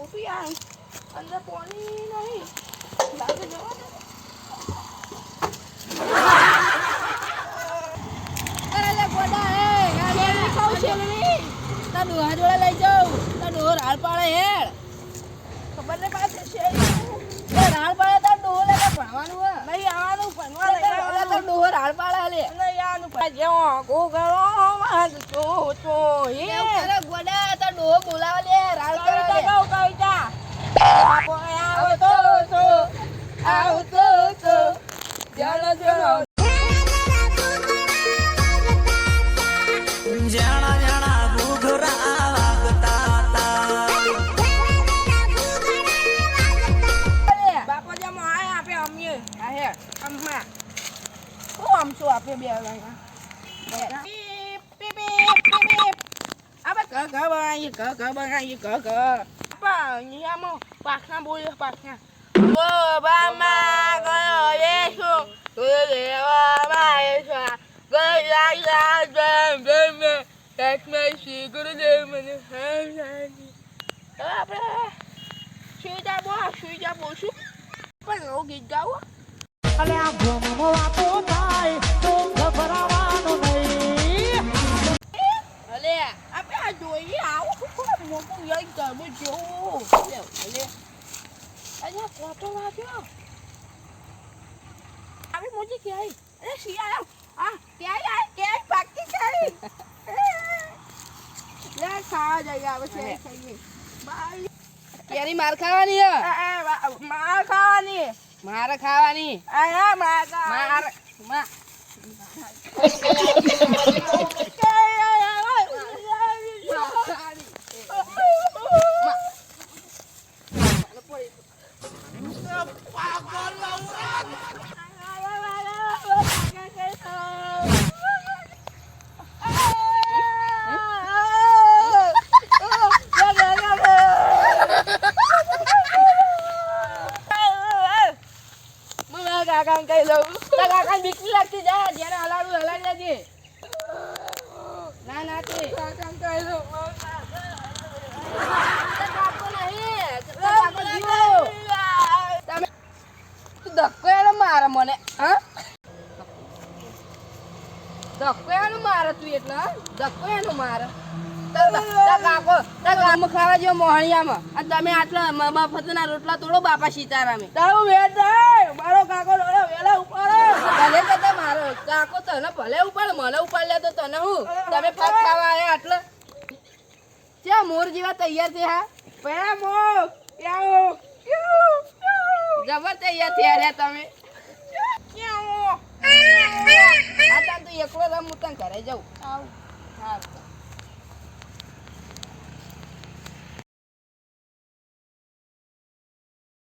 ટોપી આ અંદર પાણી નહીં લાગે જવા દે અરે લે ગોડા હે યાર ખાવ છે ને તા ડોહા જોડે લઈ જાવ તા ડોહર હાલ પાડે હેડ ખબર ને પાસે છે એ હાલ પાડે તા ડોહર લે ભણવાનું હે નહીં આવવાનું ભણવા લે તા ડોહર હાલ પાડે લે નહીં આવવાનું જેવો ગોગળો માંગ તો હે અરે ગોડા તા ડોહર બોલાવે લે હાલ પાડે તા કહું કહી જા આપો આવતો તો જાણા જાણા જાણા જાણા ઘૂઘરા વાગતા તા બાપા જેમ આય આપે અમીએ આ હે અમ્મા હું આમ છું આપે બે વાળા પીપ અબે ક બનાવી ક આપા અહીંયામાં પાખના બોલ્યો પાખના ઓ બામા ગયો 예수 લેવામાં આવ્યો ગયા જમ એકમે શીગર દે મને આપણે સુઈ જા બોશું પણ લો ગીત ગાવો અલે આ ભમો વાતો થાય તો ગભરાવાનું નહીં અલે આપણે આ જોઈએ આવો મોટું યઈ ગમે જેવું અલે અરે કોટો વાગ્યો આવી મોજી કે આઈ અરે શિયાળા આ કે પાકી ખાઈ લે ખાવા જઈએ આવે છે ખાઈએ બાય કેરી માર ખાવાની હે માર ખાવાની મારે ખાવાની આ માર કાકા કઈ લઉં તા કાકા બીક લાગતી જા જેને હલાડું હલાડી લેજે ના તે કાકા કઈ લઉં કાકો નહીં કાકો જીવો તમે તું ધક્કો એને મારે મને હા ધક્કો એનું મારે તું એટલે ધક્કો એનું મારે કાકો ગામ ખાવા જેવો મોહણિયામાં અને તમે આટલા મફતના રોટલા તોડો બાપા સીતારામે તારું વેટ મારો કાકો વેલા ઉપાડો ભલે તો મારો કાકો તને ભલે ઉપાડ મને ઉપાડ લે તો તને હું તમે પગ ખાવા આવ્યા આટલે ક્યાં મોર જેવા તૈયાર થયા પેલા મોર જબર તૈયાર થયા રે તમે આ તો એકલો રમ હું તને ઘરે જાઉં આવું